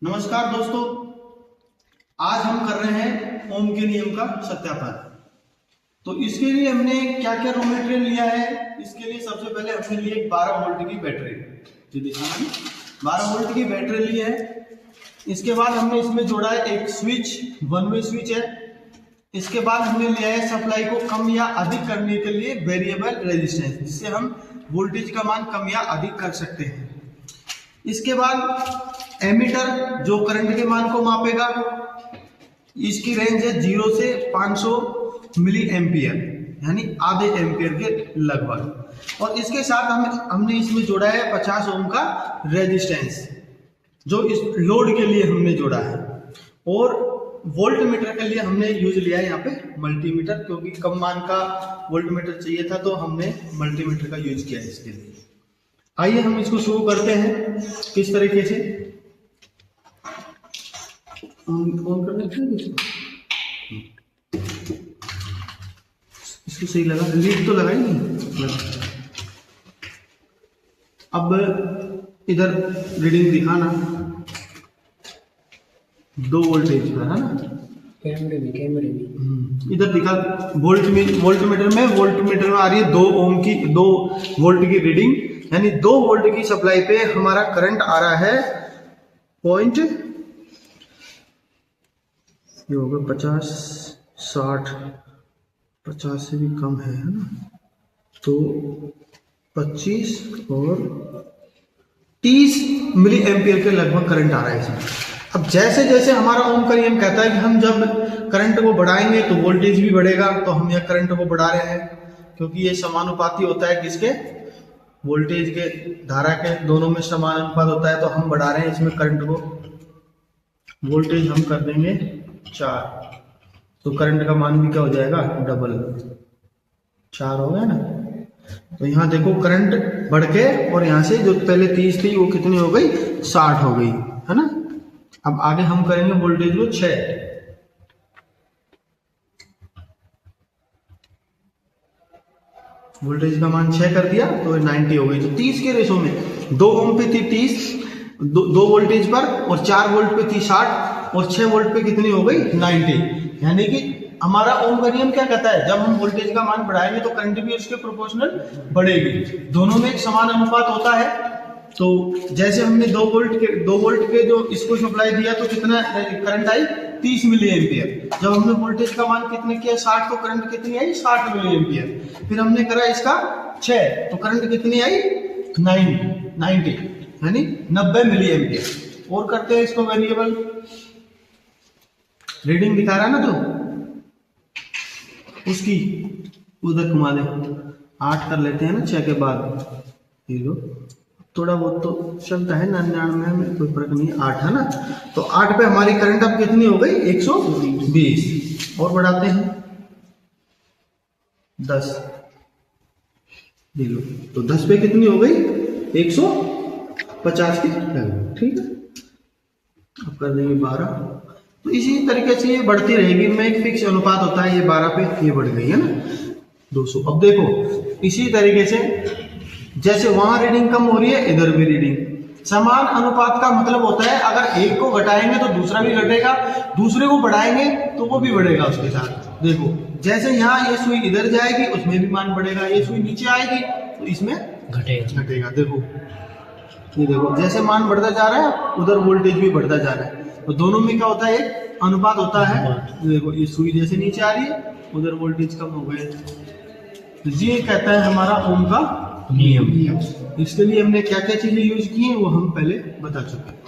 नमस्कार दोस्तों, आज हम कर रहे हैं ओम के नियम का सत्यापन। तो इसके लिए हमने क्या क्या रॉ मटेरियल लिया है। इसके लिए सबसे पहले हमने लिए 12 वोल्ट की बैटरी, जो दिखाना 12 वोल्ट की बैटरी ली है। इसके बाद हमने इसमें जोड़ा है एक स्विच, वन वे स्विच है। इसके बाद हमने लिया है सप्लाई को कम या अधिक करने के लिए वेरिएबल रेजिस्टेंस, जिससे हम वोल्टेज का मान कम या अधिक कर सकते हैं। इसके बाद एमीटर, जो करंट के मान को मापेगा। इसकी रेंज है 0 से 500 मिली एम्पियर, यानी आधे एम्पियर के लगभग। और इसके साथ हमने इसमें जोड़ा है 50 ओम का रेजिस्टेंस, जो इस लोड के लिए हमने जोड़ा है। और वोल्ट मीटर के लिए हमने यूज लिया है यहाँ पे मल्टीमीटर, क्योंकि कम मान का वोल्ट मीटर चाहिए था, तो हमने मल्टीमीटर का यूज किया है इसके लिए। आइए हम इसको शुरू करते हैं किस तरीके से। ऑन करने इसको सही लगा, लीड तो लगाई नहीं लगा। अब इधर रीडिंग दिखाना 2 वोल्टेज का है ना, कैमरे में इधर दिखा। वोल्ट मीटर में आ रही है 2 ओम की, 2 वोल्ट की रीडिंग, यानी 2 वोल्ट की सप्लाई पे हमारा करंट आ रहा है पॉइंट, ये होगा 50, 60, 50 से भी कम है ना, तो 25 और 30 मिली एम्पियर के लगभग करंट आ रहा है इसमें। अब जैसे जैसे हमारा ओम का नियम कहता है कि हम जब करंट को बढ़ाएंगे तो वोल्टेज भी बढ़ेगा, तो हम यह करंट को बढ़ा रहे हैं, क्योंकि ये समानुपाती होता है किसके, वोल्टेज के धारा के, दोनों में समान अनुपात होता है। तो हम बढ़ा रहे हैं इसमें करंट को। वोल्टेज हम कर देंगे 4, तो करंट का मान भी क्या हो जाएगा, डबल 4 हो गया ना। तो यहाँ देखो करंट बढ़ के, और यहाँ से जो पहले 30 थी वो कितनी हो गई, 60 हो गई, है ना। अब आगे हम करेंगे वोल्टेज को 6, वोल्टेज का मान 6 कर दिया तो 90 हो गई। तो 30 के रेशो में 2 ओम पे थी 30, 2 वोल्टेज पर, और 4 वोल्ट पे थी 60, और 6 वोल्ट पे कितनी हो गई, 90। यानी कि हमारा ओम का नियम क्या कहता है, जब हम वोल्टेज का मान बढ़ाएंगे तो करंट भी उसके प्रोपोर्शनल बढ़ेगी, दोनों में एक समान अनुपात होता है। तो जैसे हमने 2 वोल्ट के जो इसको सप्लाई दिया तो कितना करंट आई, 30 मिली एम्पियर। जब हमने वोल्टेज का मान कितने किया, 60, तो करंट कितनी आई, 60 मिली एम्पियर। फिर हमने करा इसका 6, तो करंट कितनी आई, 90, यानी 90 मिली एम्पियर। और करते हैं इसको वेरिएबल, रीडिंग दिखा रहा है ना, तो उसकी उधर घुमा दे, 8 कर लेते हैं ना 6 के बाद, 0, थोड़ा बहुत तो चलता है, 99 में कोई फर्क नहीं है, 8 है ना। तो 8 पे हमारी करंट अब कितनी हो गई, 120। और बढ़ाते हैं 10, तो 10 पे कितनी हो गई, 150 की लगभग, ठीक है। अब कर देंगे 12। तो इसी तरीके से ये बढ़ती रहेगी, में एक फिक्स अनुपात होता है, ये 12 पे ये बढ़ गई है ना 200। अब देखो इसी तरीके से जैसे वहां रीडिंग कम हो रही है, इधर भी रीडिंग समान अनुपात का मतलब होता है, अगर एक को घटाएंगे तो दूसरा भी घटेगा, दूसरे को बढ़ाएंगे तो वो भी बढ़ेगा उसके साथ। देखो जैसे यहाँ ये सुई इधर जाएगी, उसमें भी मान बढ़ेगा, ये सुई नीचे आएगी तो इसमें घटेगा। देखो ये देखो, जैसे मान बढ़ता जा रहा है उधर वोल्टेज भी बढ़ता जा रहा है, तो दोनों में क्या होता है, एक अनुपात होता है। देखो ये सुई जैसे नीचे आ रही है, उधर वोल्टेज कम हो गए। तो ये कहता है हमारा ओम का नियम। इसके लिए हमने क्या क्या चीजें यूज की हैं वो हम पहले बता चुके हैं।